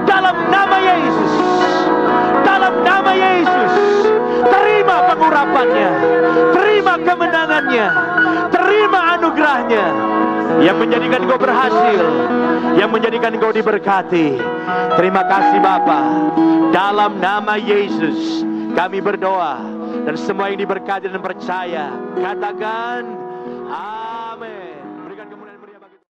Dalam nama Yesus, dalam nama Yesus, terima pengurapannya, terima kemenangannya, terima anugerahnya yang menjadikan engkau berhasil, yang menjadikan engkau diberkati. Terima kasih Bapa. Dalam nama Yesus kami berdoa, dan semua yang diberkati dan percaya katakan amin.